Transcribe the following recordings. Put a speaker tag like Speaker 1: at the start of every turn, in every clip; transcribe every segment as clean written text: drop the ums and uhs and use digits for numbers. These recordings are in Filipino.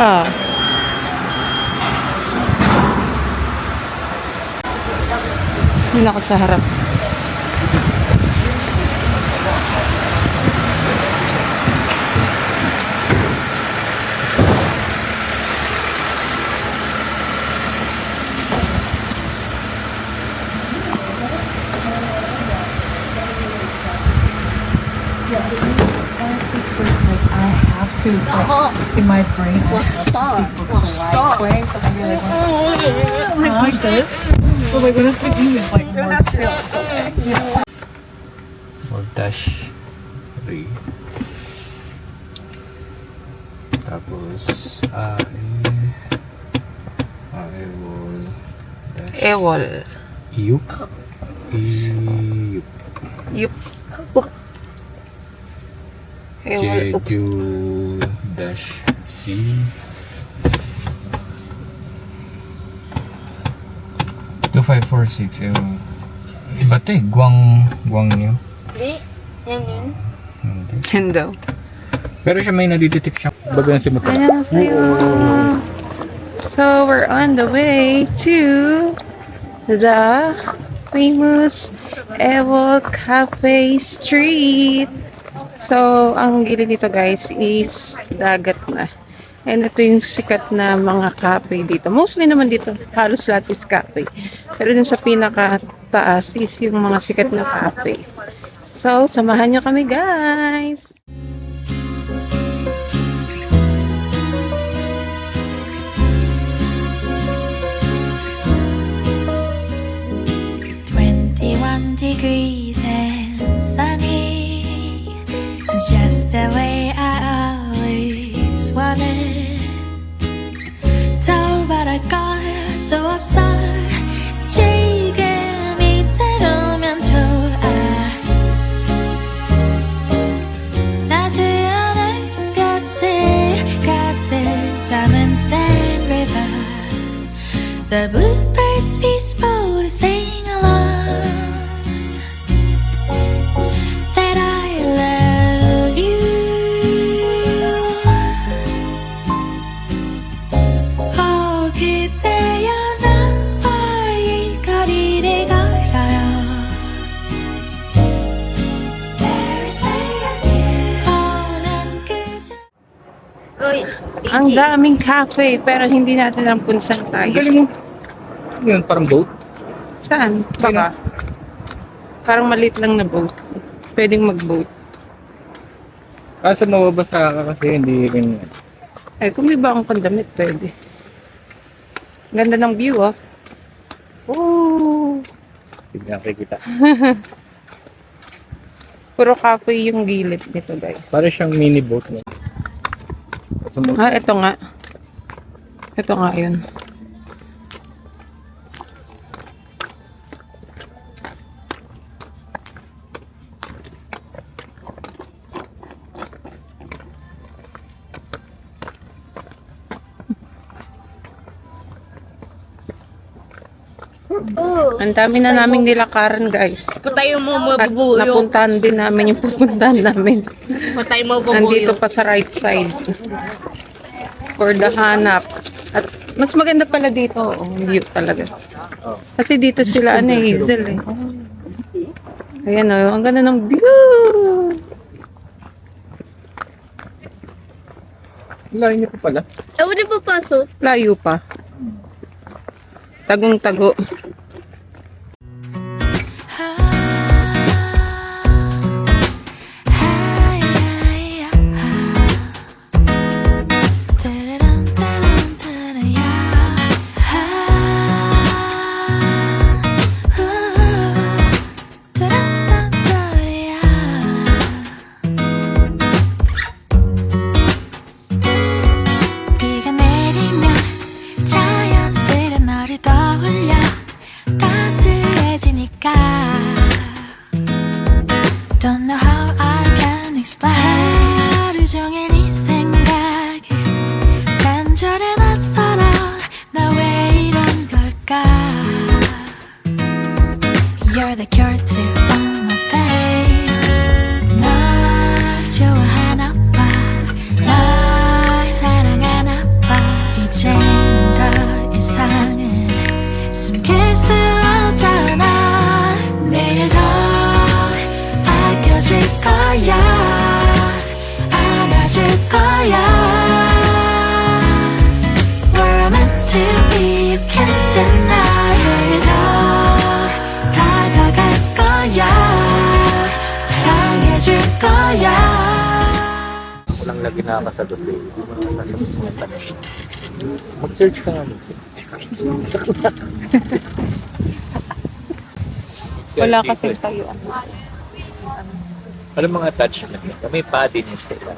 Speaker 1: Ah. Yun ako sa harap.
Speaker 2: To in my brain.
Speaker 1: Stop.
Speaker 2: Way, so I'm like, like this. But like when I speak English, like more chill. Okay.
Speaker 3: Dash 3. Tapos will dash
Speaker 1: Ewol.
Speaker 3: Yup. Yup.
Speaker 1: Yup. Up. Ewol. Up.
Speaker 3: Jeju dash C. Two, 5, 4, 6. Iba to eh. Guang nyo.
Speaker 4: Di, yan yun.
Speaker 3: Hindi.
Speaker 1: Yan daw.
Speaker 3: Pero siya may nadidetect siya. Baga na simuta.
Speaker 1: Ayan na sa'yo. So, we're on the way to the famous Ewol Cafe Street. So, ang gilid nito guys is dagat na. And ito yung sikat na mga cafe dito. Mostly naman dito, halos lahat is cafe. Pero dun sa pinaka-taas is yung mga sikat na cafe. So, samahan nyo kami guys!
Speaker 5: Degrees and sunny, just the way I always wanted. 더바랄 것도 없어. 지금 이대로면 좋아. 따스한 햇볕이 가득 담은 Sand River. The bluebirds peaceful sing along.
Speaker 1: Ang daming cafe, pero hindi natin alam kung saan tayo.
Speaker 3: Galing mo. Yun, parang boat.
Speaker 1: Saan? Baka. Parang maliit lang na boat. Pwedeng mag-boat.
Speaker 3: Kaso mababasa ka kasi hindi rin.
Speaker 1: Ay, kung may bakong pandamit, pwede. Ganda ng view, oh. Oh!
Speaker 3: Tignan kita.
Speaker 1: Puro cafe yung gilid nito, guys.
Speaker 3: Para siyang mini boat mo.
Speaker 1: Ah, ito nga. Ito nga yun. Ang dami na naming nilakaran, guys.
Speaker 4: Patay mo
Speaker 1: At
Speaker 4: mabubuyog.
Speaker 1: napuntahan din namin yung pupuntahan namin.
Speaker 4: Patay mo
Speaker 1: Nandito
Speaker 4: mabubuyog.
Speaker 1: pa sa right side. For the hanap. At mas maganda pala dito. Oh, view talaga. Kasi dito sila, Hazel eh. Ayan o, ang ganda ng view.
Speaker 3: Layo niyo pa pala.
Speaker 4: Di pa pasok?
Speaker 1: Layo pa. Tagong-tago.
Speaker 5: 비가 내리면 자연스레 너를 떠올려 따스해지니까 Don't know how I can explain 하루 종일 네 생각이 간절해 낯설어 나 왜 이런 걸까 You're the cure to all my pain 널 좋아하나 봐 널 사랑하나 봐 거야 안아줄 거야 We're meant to be, you can't deny it. 더 다가갈 거야 사랑해줄 거야
Speaker 3: Walang lagi nakakasagot eh. Mag-search ka nga.
Speaker 1: Wala kasi tayo.
Speaker 3: Ano mga attachment niya? May padding niya sila.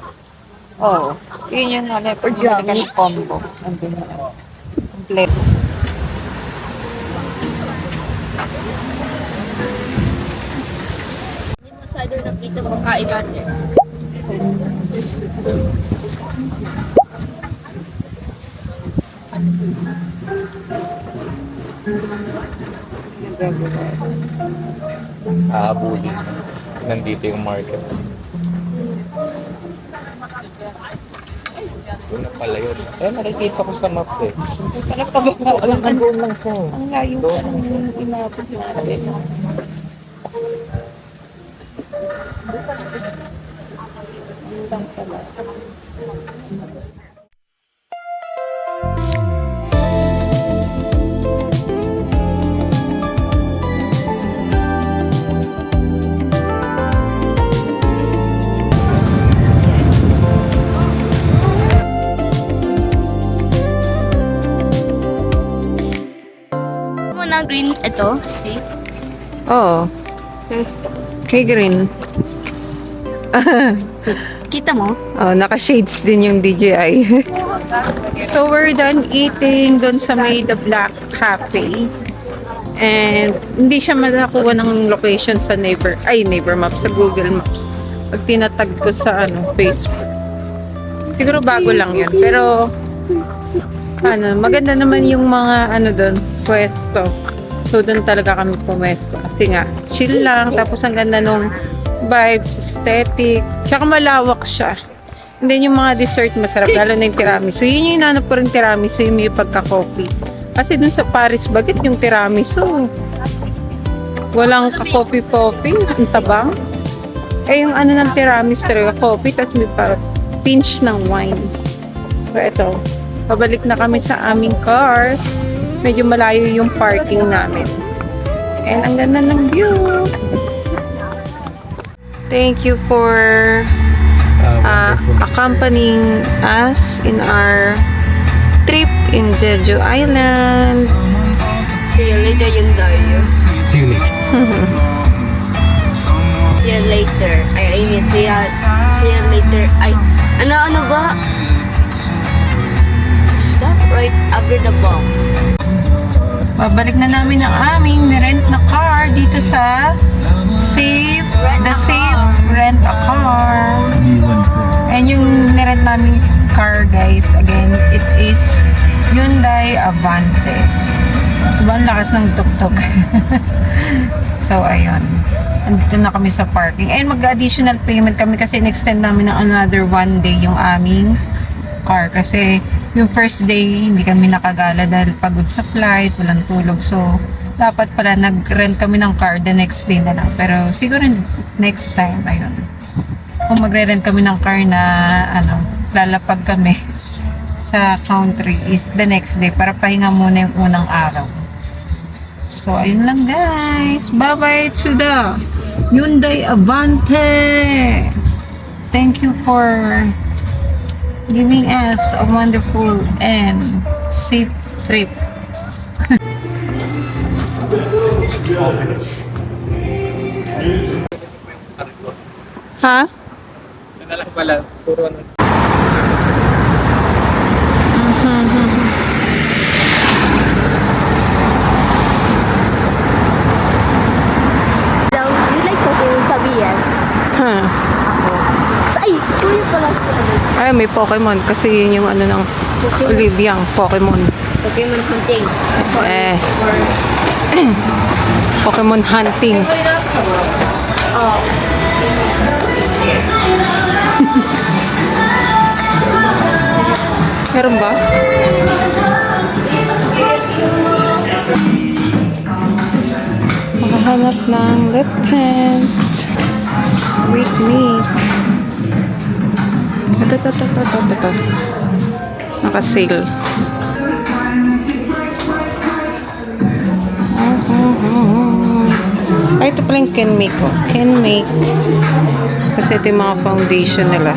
Speaker 1: Oo. Yun yung leopard talaga ng combo. Andun na. Kompleto.
Speaker 4: Hindi masyado nakita mo kaiba niya.
Speaker 3: Aabulin. Nandito yung market. Doon na pala yun. Eh, nakikita ko sa map eh.
Speaker 1: Parang pababa.
Speaker 3: Ang doon lang siya.
Speaker 1: Ang layo pa ng inabot natin. Ang lang pala.
Speaker 4: Mo na green ito, see?
Speaker 1: Oo. Kay green.
Speaker 4: Kita mo?
Speaker 1: Oh, naka-shades din yung DJI. So, we're done eating doon sa may The Black Cafe. And hindi siya makakuha ng location sa neighbor Maps, sa Google Maps. Pag tinatag ko sa Facebook. Siguro bago lang yun. Pero, maganda naman yung mga doon, pwesto. So, doon talaga kami pumwesto. Kasi nga, chill lang. Tapos, ang ganda nung vibes, aesthetic. Tsaka malawak siya. And then, yung mga dessert masarap. Lalo na yung tiramisu. Yun yung hinanap ko rin tiramisu, yung may pagka-coffee. Kasi dun sa Paris Baguette, yung tiramisu. Walang ka-coffee-coffee. Ang tabang. Eh, yung ng tiramisu talaga, coffee. Tapos may pinch ng wine. So, ito. Pabalik na kami sa aming car. Medyo malayo yung parking namin. And ang ganda ng view. Thank you for accompanying us in our trip in Jeju Island.
Speaker 4: See you later yung dayo.
Speaker 3: See you later.
Speaker 4: See you later. I mean, see you later. Ano ba? Stop right after the bomb.
Speaker 1: Babalik na namin ang aming nirent na car dito sa Safe Rent a Car. And yung nirent namin car, guys, again, it is Hyundai Avante. Diba ang lakas ng tuk-tuk? So, ayun. Andito na kami sa parking. And mag-additional payment kami kasi in-extend namin ng another 1 day yung aming car. Kasi yung first day, hindi kami nakagala dahil pagod sa flight, walang tulog. So, dapat pala nag-rent kami ng car the next day na lang. Pero siguro next time, ayun. Kung magre-rent kami ng car na, lalapag kami sa country is the next day para pahinga muna yung unang araw. So, ayun lang guys. Bye-bye to the Hyundai Avante. Thank you for giving us a wonderful and safe trip. Ha?
Speaker 3: Ano lang pala, puro
Speaker 4: Daw, you like Pokemon sa BS?
Speaker 1: Ha?
Speaker 4: Ay, kuya pala siya.
Speaker 1: Ay, may Pokemon kasi yun yung ng Oliviang Pokemon.
Speaker 4: Pokemon hunting.
Speaker 1: Eh. Pokemon hunting. Meron ba? Makahanap ng left hand. With me. Ito. Naka-sale. Ay, ito pala yung Can Make, oh. Can Make. Kasi ito yung mga foundation nila.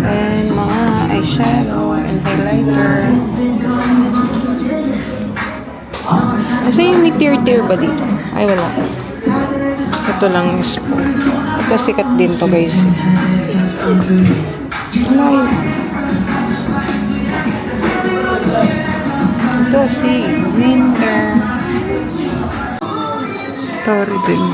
Speaker 1: And mga eyeshadow and highlighter. Kasi yung may tear ba dito? Ay, wala. Ito lang is po. Ito sikat din to, guys. Wala. Ito si Winter. Tori din.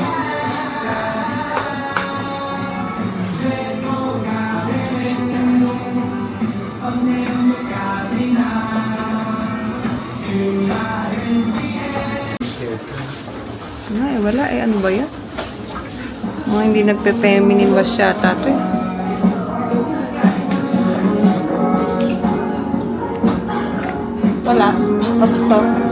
Speaker 1: Ay, wala eh. Ano ba yan? Mga hindi nagpe-feminine wash yata ito eh. Wala. Upstop.